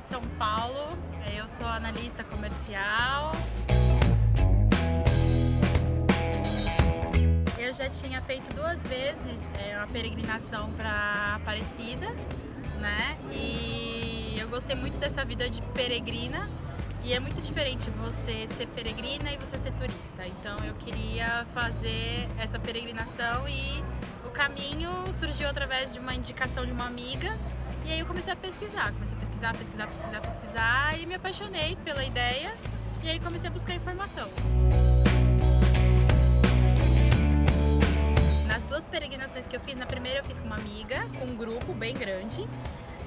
de São Paulo, eu sou analista comercial. Eu já tinha feito 2 vezes uma peregrinação para Aparecida, né? E eu gostei muito dessa vida de peregrina. E é muito diferente você ser peregrina e você ser turista. Então eu queria fazer essa peregrinação e o caminho surgiu através de uma indicação de uma amiga. E aí eu comecei a pesquisar e me apaixonei pela ideia. E aí comecei a buscar informação. Nas 2 peregrinações que eu fiz, na primeira eu fiz com uma amiga, com um grupo bem grande.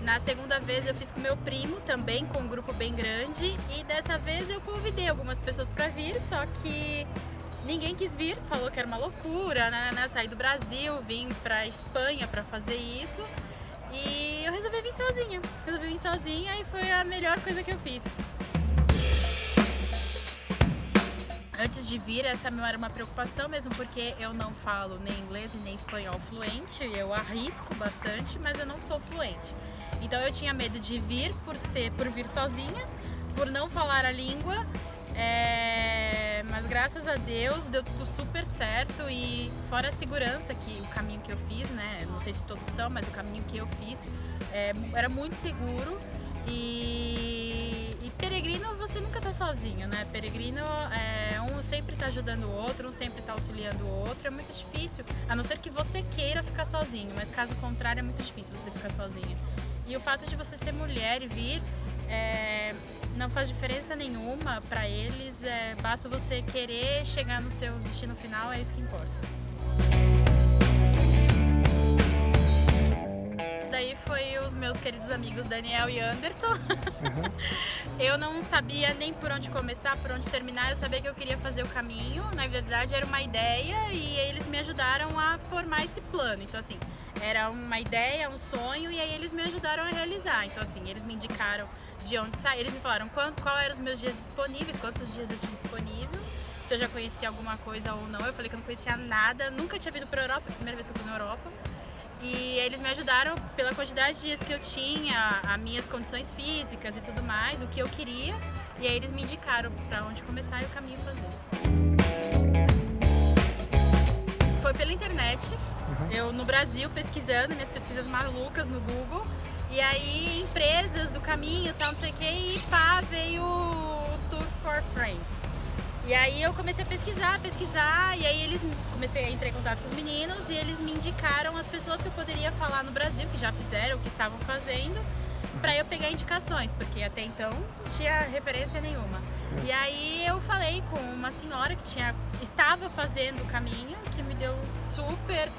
Na segunda vez eu fiz com meu primo, também com um grupo bem grande. E dessa vez eu convidei algumas pessoas para vir, só que ninguém quis vir, falou que era uma loucura, né? Sair do Brasil, vim pra Espanha para fazer isso. E eu resolvi vir sozinha e foi a melhor coisa que eu fiz. Antes de vir, essa era uma preocupação mesmo, porque eu não falo nem inglês e nem espanhol fluente. Eu arrisco bastante, mas eu não sou fluente. Então eu tinha medo de vir por vir sozinha, por não falar a língua. Mas graças a Deus deu tudo super certo, e fora a segurança, que o caminho que eu fiz, né? Não sei se todos são, mas o caminho que eu fiz era muito seguro. E peregrino, você nunca tá sozinho, né? Peregrino, um sempre tá ajudando o outro, um sempre tá auxiliando o outro. É muito difícil, a não ser que você queira ficar sozinho, mas caso contrário é muito difícil você ficar sozinha. E o fato de você ser mulher e vir não faz diferença nenhuma pra eles, basta você querer chegar no seu destino final, é isso que importa. Daí foi os meus queridos amigos Daniel e Anderson. Eu não sabia nem por onde começar, por onde terminar, eu sabia que eu queria fazer o caminho. Na verdade era uma ideia e eles me ajudaram a formar esse plano. Então assim, era uma ideia, um sonho, e aí eles me ajudaram a realizar. Então assim, eles me indicaram de onde sair, eles me falaram qual eram os meus dias disponíveis, quantos dias eu tinha disponível, se eu já conhecia alguma coisa ou não. Eu falei que eu não conhecia nada, nunca tinha vindo para a Europa, a primeira vez que eu fui na Europa. E eles me ajudaram pela quantidade de dias que eu tinha, as minhas condições físicas e tudo mais, o que eu queria. E aí eles me indicaram para onde começar e o caminho fazer. Foi pela internet, eu no Brasil pesquisando, minhas pesquisas malucas no Google. E aí empresas do caminho, tal, não sei o que, e pá, veio o Tour for Friends. E aí eu comecei a pesquisar, e aí comecei a entrar em contato com os meninos, e eles me indicaram as pessoas que eu poderia falar no Brasil, que já fizeram, que estavam fazendo, pra eu pegar indicações, porque até então não tinha referência nenhuma. E aí eu falei com uma senhora que estava fazendo o caminho, que me deu super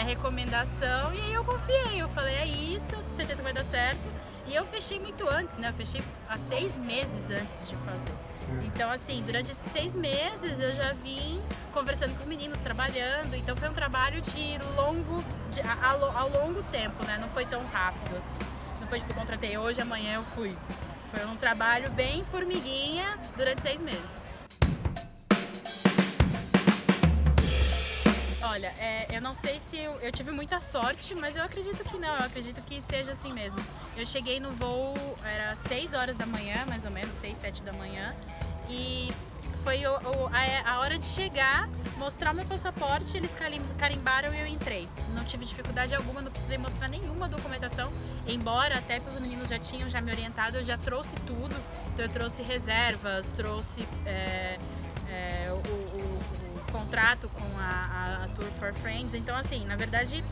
recomendação, e aí eu confiei, eu falei, é isso, certeza que vai dar certo. E eu fechei muito antes, né? Eu fechei há 6 meses antes de fazer. Então, assim, durante esses 6 meses eu já vim conversando com os meninos, trabalhando. Então foi um trabalho ao longo tempo, né? Não foi tão rápido assim. Não foi tipo, contratei hoje, amanhã eu fui. Foi um trabalho bem formiguinha durante 6 meses. Olha, eu não sei se eu tive muita sorte, mas eu acredito que não, eu acredito que seja assim mesmo. Eu cheguei no voo, era 6 horas da manhã, mais ou menos, 6, 7 da manhã, e foi a hora de chegar, mostrar o meu passaporte, eles carimbaram e eu entrei. Não tive dificuldade alguma, não precisei mostrar nenhuma documentação, embora até os meninos já tinham me orientado, eu já trouxe tudo. Então eu trouxe reservas, trouxe o contrato com a Tour for Friends. Então assim, na verdade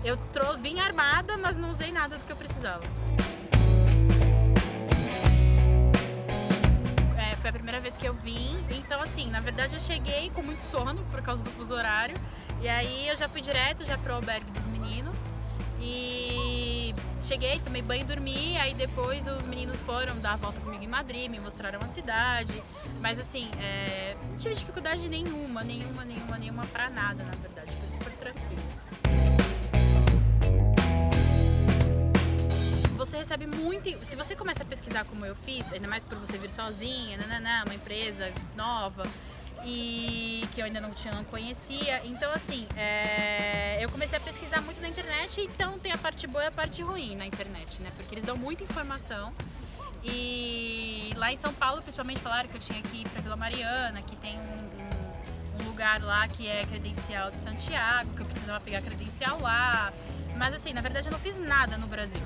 eu vim armada, mas não usei nada do que eu precisava. Foi a primeira vez que eu vim, então assim, na verdade eu cheguei com muito sono por causa do fuso horário, e aí eu já fui direto pro albergue dos meninos, e cheguei, tomei banho e dormi, aí depois os meninos foram dar a volta comigo em Madrid, me mostraram a cidade, mas assim, não tive dificuldade nenhuma pra nada, na verdade, foi super tranquilo. Você recebe muito, se você começa a pesquisar como eu fiz, ainda mais por você vir sozinha, uma empresa nova, e que eu ainda não conhecia, então assim, eu comecei a pesquisar muito na internet, então tem a parte boa e a parte ruim na internet, né, porque eles dão muita informação, E lá em São Paulo, principalmente, falaram que eu tinha que ir pra Vila Mariana, que tem um lugar lá que é credencial de Santiago, que eu precisava pegar credencial lá. Mas assim, na verdade eu não fiz nada no Brasil.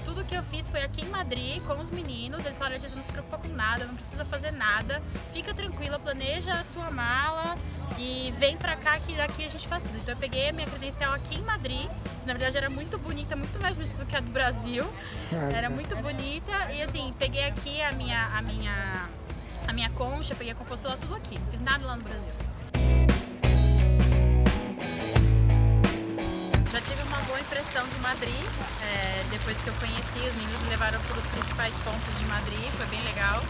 Tudo que eu fiz foi aqui em Madrid com os meninos. Eles falaram: você não se preocupa com nada, não precisa fazer nada, fica tranquila, planeja a sua mala e vem pra cá que daqui a gente faz tudo. Então eu peguei a minha credencial aqui em Madrid. Na verdade era muito bonita, muito mais bonita do que a do Brasil. Era muito bonita e assim, peguei aqui a minha concha, peguei a compostela, tudo aqui. Não fiz nada lá no Brasil. Já tive uma boa impressão de Madrid, depois que eu conheci, os meninos me levaram para os principais pontos de Madrid, foi bem legal.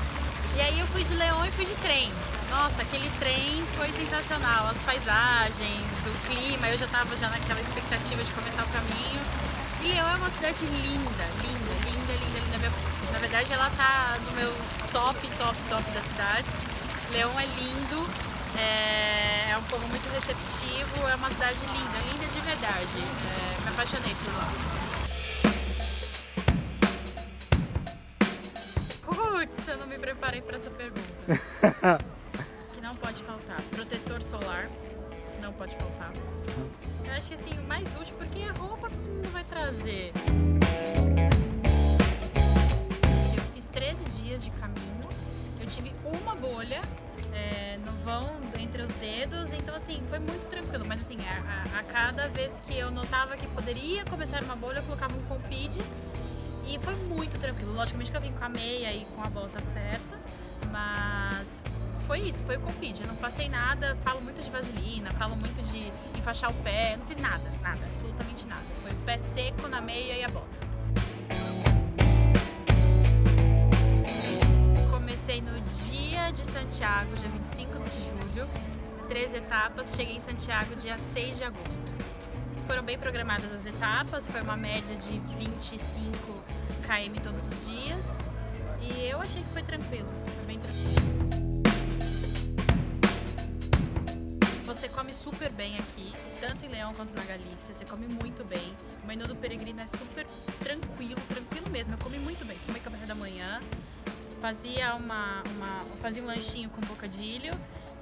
E aí eu fui de León e fui de trem. Nossa, aquele trem foi sensacional, as paisagens, o clima, eu já estava naquela expectativa de começar o caminho. E León é uma cidade linda, linda, linda, linda, linda. Na verdade ela tá no meu top das cidades. León é lindo. É um povo muito receptivo, é uma cidade linda, linda de verdade. Me apaixonei por lá. Putz, eu não me preparei para essa pergunta. Que não pode faltar. Protetor solar, não pode faltar. Eu acho que assim, o mais útil, porque a roupa todo mundo vai trazer. Eu fiz 13 dias de caminho, eu tive uma bolha no vão entre os dedos, então assim, foi muito tranquilo, mas assim, a cada vez que eu notava que poderia começar uma bolha, eu colocava um Compeed e foi muito tranquilo. Logicamente que eu vim com a meia e com a bota certa, mas foi isso, foi o Compeed, eu não passei nada, falo muito de vaselina, falo muito de enfaixar o pé, não fiz nada, absolutamente nada, foi o pé seco na meia e a bota. Comecei no dia de Santiago, dia 25 de julho, 3 etapas, cheguei em Santiago dia 6 de agosto. Foram bem programadas as etapas, foi uma média de 25 km todos os dias e eu achei que foi tranquilo, foi bem tranquilo. Você come super bem aqui, tanto em León quanto na Galícia, você come muito bem. O menu do peregrino é super tranquilo, tranquilo mesmo, eu comi muito bem, comi café da manhã. Fazia um lanchinho com bocadilho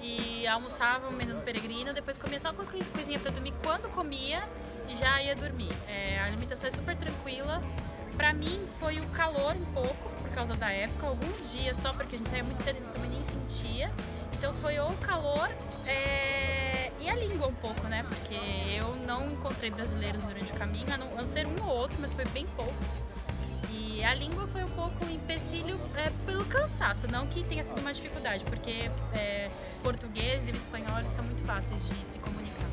e almoçava o menu do peregrino, depois comia só com coisinha pra dormir quando comia e já ia dormir. A alimentação é super tranquila. Pra mim foi o calor um pouco, por causa da época, alguns dias só, porque a gente saía muito cedo e também nem sentia. Então foi o calor e a língua um pouco, né? Porque eu não encontrei brasileiros durante o caminho, a não ser um ou outro, mas foi bem poucos. E a língua foi um pouco um empecilho pelo cansaço, não que tenha sido uma dificuldade, porque português e o espanhol eles são muito fáceis de se comunicar.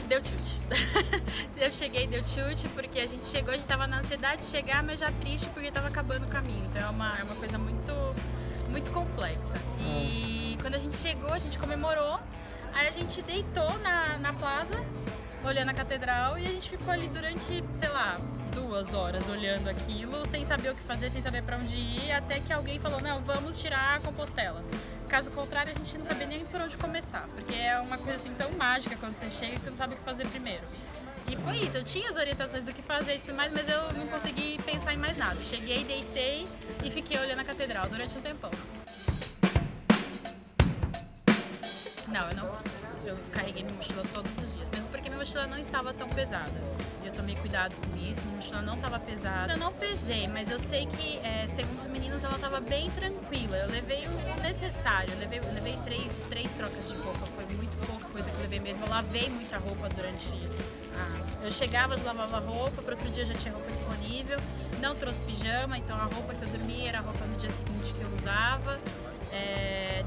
Deu chute. Eu cheguei, deu chute, porque a gente chegou, a gente tava na ansiedade de chegar, mas já triste porque tava acabando o caminho. Então é uma coisa muito, muito complexa. E quando a gente chegou, a gente comemorou, aí a gente deitou na plaza, olhando a catedral, e a gente ficou ali durante, sei lá, 2 horas olhando aquilo, sem saber o que fazer, sem saber pra onde ir, até que alguém falou: não, vamos tirar a Compostela. Caso contrário, a gente não sabia nem por onde começar, porque é uma coisa assim tão mágica quando você chega que você não sabe o que fazer primeiro. E foi isso, eu tinha as orientações do que fazer e tudo mais, mas eu não consegui pensar em mais nada. Cheguei, deitei e fiquei olhando a catedral durante um tempão. Não, eu não fiz. Eu carreguei minha mochila todos os dias, mesmo porque minha mochila não estava tão pesada. Eu tomei cuidado com isso, minha mochila não estava pesada. Eu não pesei, mas eu sei que, segundo os meninos, ela estava bem tranquila. Eu levei o necessário, eu levei três trocas de roupa, foi muito pouca coisa que eu levei mesmo. Eu lavei muita roupa durante... Eu chegava, eu lavava roupa, para outro dia já tinha roupa disponível. Não trouxe pijama, então a roupa que eu dormia era a roupa no dia seguinte que eu usava.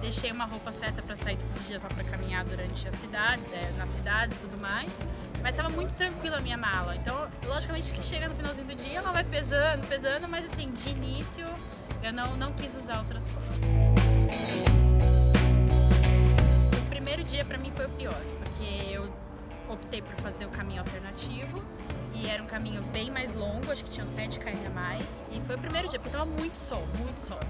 Deixei uma roupa certa para sair todos os dias lá para caminhar durante as cidades, nas cidades e tudo mais. Mas estava muito tranquila a minha mala. Então, logicamente que chega no finalzinho do dia, ela vai pesando, mas assim, de início eu não quis usar o transporte. O primeiro dia para mim foi o pior, porque eu optei por fazer o caminho alternativo e era um caminho bem mais longo, acho que tinha 7 km a mais. E foi o primeiro dia, porque estava muito sol, muito sol.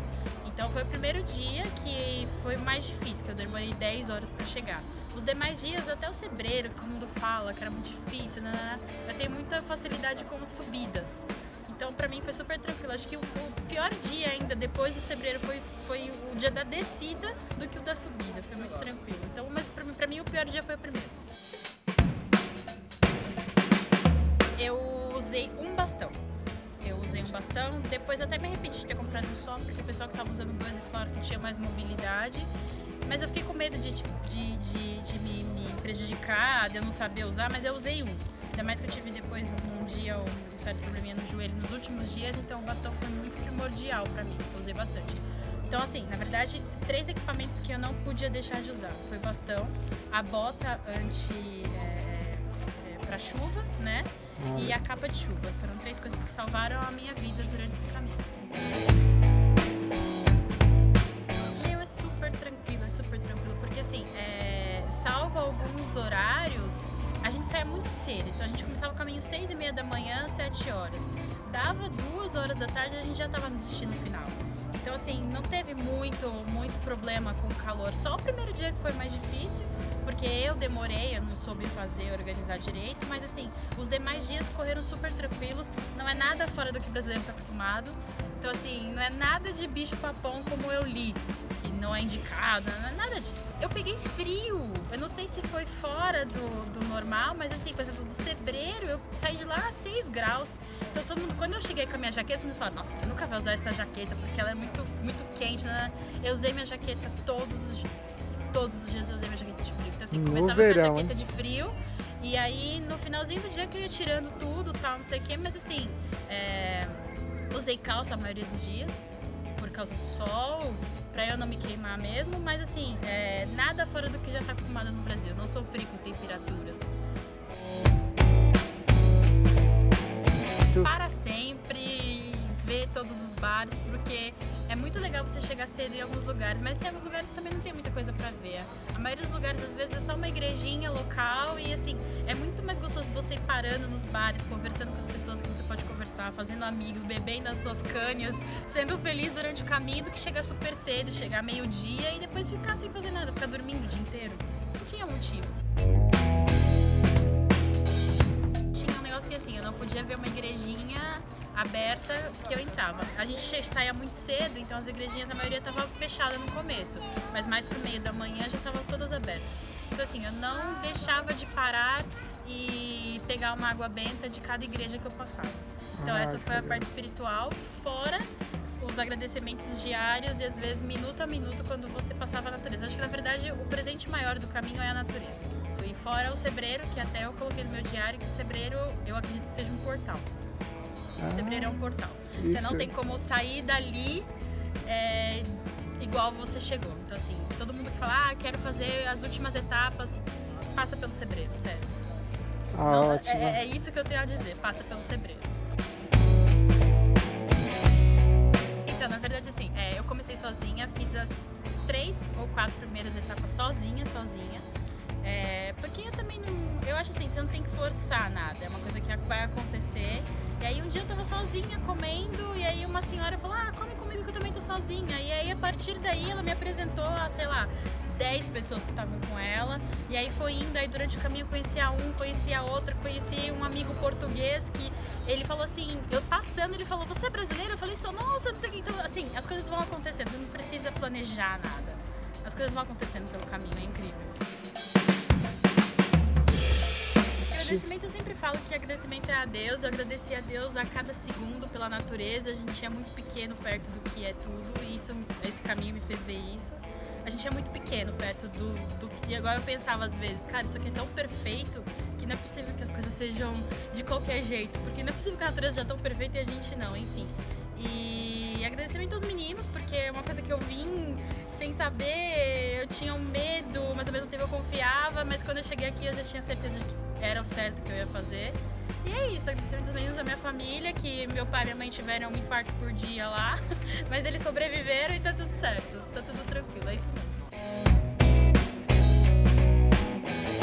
Então foi o primeiro dia que foi mais difícil, que eu demorei 10 horas para chegar. Os demais dias, até o Cebreiro, que todo mundo fala que era muito difícil, né? Eu tenho muita facilidade com as subidas. Então pra mim foi super tranquilo. Acho que o pior dia ainda, depois do Sebreiro, foi o dia da descida do que o da subida. Foi muito tranquilo. Então, mas pra mim o pior dia foi o primeiro. Eu usei um bastão. Depois até me arrependi de ter comprado um só, porque o pessoal que tava usando dois, eles falaram que tinha mais mobilidade. Mas eu fiquei com medo de me prejudicar, de eu não saber usar, mas eu usei um. Ainda mais que eu tive depois, num dia, um certo probleminha no joelho nos últimos dias, então o bastão foi muito primordial pra mim, eu usei bastante. Então assim, na verdade, 3 equipamentos que eu não podia deixar de usar. Foi o bastão, a bota pra chuva, né? E a capa de chuva. Foram 3 coisas que salvaram a minha vida durante esse caminho. É super tranquilo, porque assim, salvo alguns horários, a gente saia muito cedo. Então a gente começava o caminho 6h30 da manhã, 7 horas. Dava 2 horas da tarde, a gente já estava no destino final. Então assim, não teve muito problema com o calor. Só o primeiro dia que foi mais difícil, porque eu demorei, eu não soube organizar direito, mas assim, os demais dias correram super tranquilos, não é nada fora do que o brasileiro está acostumado. Então assim, não é nada de bicho papão como eu li, que não é indicado, não é nada disso. Eu peguei frio, eu não sei se foi fora do normal, mas assim, por exemplo, do Sebreiro, eu saí de lá a 6 graus. Então todo mundo, quando eu cheguei com a minha jaqueta, todo mundo falaram, nossa, você nunca vai usar essa jaqueta, porque ela é muito quente, né? Eu usei minha jaqueta todos os dias. Todos os dias eu usei minha jaqueta de frio. Então assim, começava com a jaqueta de frio, e aí no finalzinho do dia que eu ia tirando tudo, tal, não sei o que, mas assim, usei calça a maioria dos dias, por causa do sol, pra eu não me queimar mesmo, mas assim, nada fora do que já tá acostumada no Brasil. Eu não sofri com temperaturas. Para sempre, ver todos os bares, porque é muito legal você chegar cedo em alguns lugares, mas tem alguns lugares que também não tem muita coisa pra ver. A maioria dos lugares, às vezes, é só uma igrejinha local e, assim, é muito mais gostoso você ir parando nos bares, conversando com as pessoas que você pode conversar, fazendo amigos, bebendo as suas canhas, sendo feliz durante o caminho, do que chegar super cedo, chegar meio-dia e depois ficar sem fazer nada, ficar dormindo o dia inteiro. Não tinha motivo. Tinha um negócio que, assim, eu não podia ver uma igrejinha aberta que eu entrava. A gente saía muito cedo, então as igrejinhas, a maioria estava fechada no começo, mas mais pro meio da manhã já estavam todas abertas. Então assim, eu não deixava de parar e pegar uma água benta de cada igreja que eu passava. Então essa foi a parte espiritual, fora os agradecimentos diários e às vezes minuto a minuto quando você passava a natureza. Acho que na verdade o presente maior do caminho é a natureza. E fora o Sebreiro, que até eu coloquei no meu diário, que o Sebreiro eu acredito que seja um portal. O Sebreiro é um portal. Você não tem como sair dali igual você chegou. Então assim, todo mundo que fala, quero fazer as últimas etapas, passa pelo Sebreiro, sério. Ótimo. É isso que eu tenho a dizer, passa pelo Sebreiro. Então, na verdade assim, eu comecei sozinha, fiz as 3 ou 4 primeiras etapas sozinha. Porque eu também não... Eu acho assim, você não tem que forçar nada, é uma coisa que vai acontecer. E aí um dia eu tava sozinha comendo, e aí uma senhora falou, come comigo que eu também tô sozinha. E aí a partir daí ela me apresentou a, sei lá, 10 pessoas que estavam com ela. E aí foi indo, aí durante o caminho conhecia um, conhecia outra, conheci um amigo português que ele falou assim, eu passando, ele falou, você é brasileiro? Eu falei, sou, nossa, não sei o que. Então assim, as coisas vão acontecendo, você não precisa planejar nada. As coisas vão acontecendo pelo caminho, é incrível. Agradecimento, eu sempre falo que agradecimento é a Deus. Eu agradeci a Deus a cada segundo pela natureza. A gente é muito pequeno perto do que é tudo, e esse caminho me fez ver isso. A gente é muito pequeno perto do que... E agora eu pensava às vezes, cara, isso aqui é tão perfeito que não é possível que as coisas sejam de qualquer jeito, porque não é possível que a natureza já é tão perfeita e a gente não, enfim. E agradecimento aos meninos, porque é uma coisa que eu vim sem saber, eu tinha um medo, mas ao mesmo tempo eu confiava, mas quando eu cheguei aqui eu já tinha certeza de que era o certo que eu ia fazer. E é isso, agradecimento aos meninos, à minha família, que meu pai e minha mãe tiveram um infarto por dia lá, mas eles sobreviveram e tá tudo certo, tá tudo tranquilo, é isso mesmo.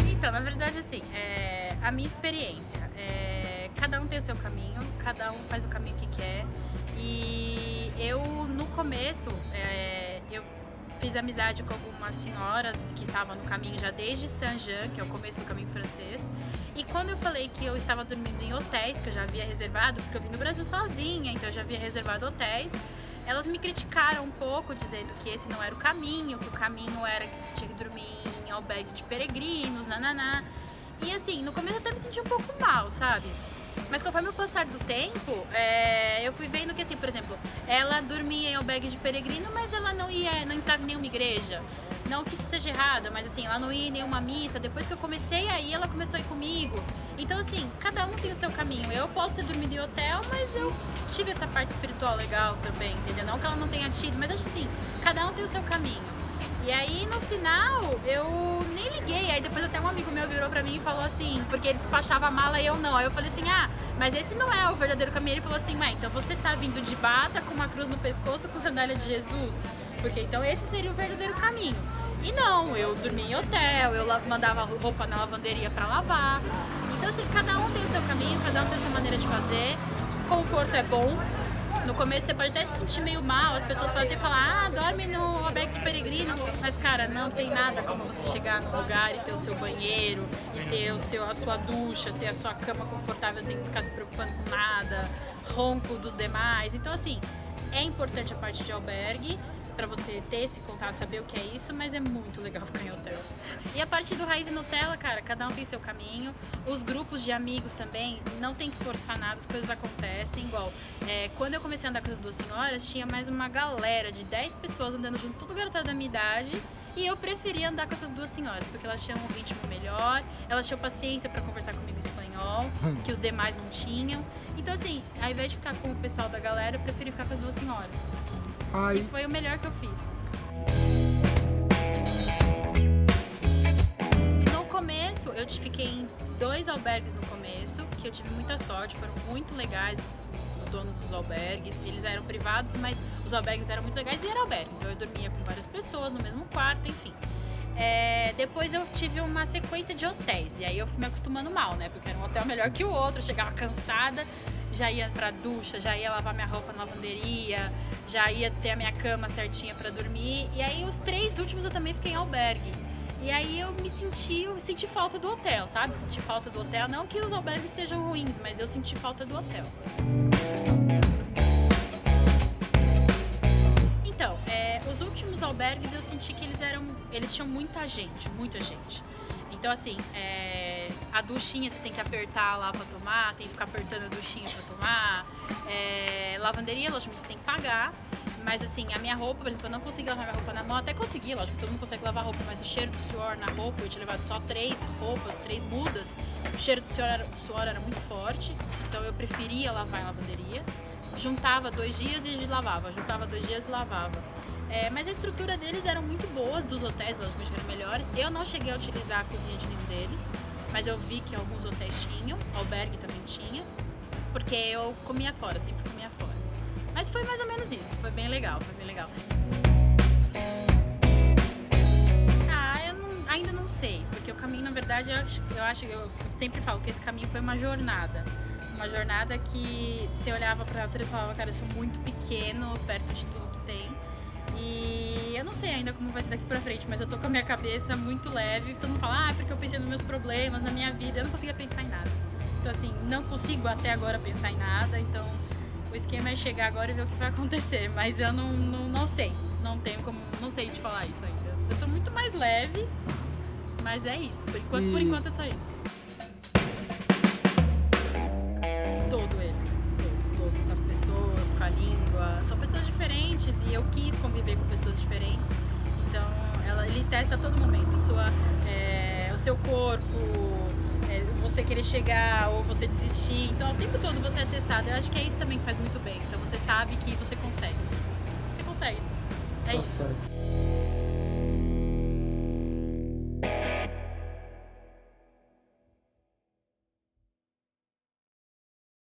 Então, na verdade, assim, a minha experiência, cada um tem o seu caminho, cada um faz o caminho que quer, e eu, no começo, eu fiz amizade com algumas senhoras que estavam no caminho já desde Saint-Jean, que é o começo do caminho francês. E quando eu falei que eu estava dormindo em hotéis, que eu já havia reservado, porque eu vim no Brasil sozinha, então eu já havia reservado hotéis, elas me criticaram um pouco, dizendo que esse não era o caminho, que o caminho era que você tinha que dormir em albergue de peregrinos, nananá. E assim, no começo eu até me senti um pouco mal, sabe? Mas conforme o passar do tempo, eu fui vendo que, assim, por exemplo, ela dormia em albergue de peregrino, mas ela não entrava em nenhuma igreja. Não que isso seja errado, mas assim, ela não ia em nenhuma missa. Depois que eu comecei a ir, ela começou a ir comigo. Então, assim, cada um tem o seu caminho. Eu posso ter dormido em hotel, mas eu tive essa parte espiritual legal também, entendeu? Não que ela não tenha tido, mas acho assim, cada um tem o seu caminho. E aí, no final, eu nem liguei. Aí depois até um amigo meu virou pra mim e falou assim, porque ele despachava a mala e eu não. Aí eu falei assim, mas esse não é o verdadeiro caminho. Ele falou assim, então você tá vindo de bata, com uma cruz no pescoço, com sandália de Jesus? Porque então esse seria o verdadeiro caminho. E não, eu dormia em hotel, eu mandava roupa na lavanderia pra lavar. Então assim, cada um tem o seu caminho, cada um tem a sua maneira de fazer. Conforto é bom. No começo você pode até se sentir meio mal, as pessoas podem até falar, dorme no albergue de peregrino. Mas cara, não tem nada como você chegar num lugar e ter o seu banheiro, e ter a sua ducha, ter a sua cama confortável sem ficar se preocupando com nada, ronco dos demais. Então assim, é importante a parte de albergue, pra você ter esse contato, saber o que é isso, mas é muito legal ficar em hotel. E a parte do Raiz e Nutella, cara, cada um tem seu caminho. Os grupos de amigos também, não tem que forçar nada, as coisas acontecem. Igual, quando eu comecei a andar com as duas senhoras, tinha mais uma galera de 10 pessoas andando junto, tudo garotada da minha idade. E eu preferia andar com essas duas senhoras, porque elas tinham um ritmo melhor, elas tinham paciência pra conversar comigo em espanhol, que os demais não tinham. Então assim, ao invés de ficar com o pessoal da galera, eu preferi ficar com as duas senhoras. E foi o melhor que eu fiz. No começo, eu fiquei em 2 albergues no começo, que eu tive muita sorte, foram muito legais os donos dos albergues. Eles eram privados, mas os albergues eram muito legais e era albergue. Então eu dormia com várias pessoas no mesmo quarto, enfim. Depois eu tive uma sequência de hotéis, e aí eu fui me acostumando mal, né? Porque era um hotel melhor que o outro, eu chegava cansada, já ia pra ducha, já ia lavar minha roupa na lavanderia, já ia ter a minha cama certinha pra dormir. E aí os 3 últimos eu também fiquei em albergue. E aí eu senti falta do hotel, sabe? Senti falta do hotel, não que os albergues sejam ruins, mas eu senti falta do hotel. Então, os últimos albergues eu senti que eles tinham muita gente. Então assim, a duchinha você tem que apertar lá pra tomar, tem que ficar apertando a duchinha pra tomar. Lavanderia, logicamente, você tem que pagar. Mas assim, a minha roupa, por exemplo, eu não consegui lavar minha roupa na mão. Até consegui, lógico, todo mundo consegue lavar roupa, mas o cheiro do suor na roupa, eu tinha levado só 3 roupas, 3 mudas. O cheiro do suor era muito forte, então eu preferia lavar em lavanderia. Juntava 2 dias e lavava, juntava 2 dias e lavava. Mas a estrutura deles eram muito boas, dos hotéis, logicamente, eram melhores. Eu não cheguei a utilizar a cozinha de nenhum deles, mas eu vi que alguns hotéis tinham, albergue também tinha, porque eu comia fora, sempre comia fora. Mas foi mais ou menos isso, foi bem legal, foi bem legal. Eu ainda não sei, porque o caminho, na verdade, eu sempre falo que esse caminho foi uma jornada. Uma jornada que você olhava pra natureza e falava, cara, eu sou muito pequeno perto de tudo que tem. E eu não sei ainda como vai ser daqui pra frente, mas eu tô com a minha cabeça muito leve. Todo mundo fala, porque eu pensei nos meus problemas, na minha vida. Eu não conseguia pensar em nada. Então assim, não consigo até agora pensar em nada. Então o esquema é chegar agora e ver o que vai acontecer. Mas eu não sei, não sei te falar isso ainda. Eu tô muito mais leve, mas é isso. Por enquanto é só isso. Todo ele. Todo. Com as pessoas, com a língua. São pessoas diferentes e eu quis conviver com pessoas diferentes. Então, ele testa a todo momento o seu corpo, você querer chegar ou você desistir. Então, o tempo todo você é testado. Eu acho que é isso também que faz muito bem. Então, você sabe que você consegue. Você consegue. É isso. Certo.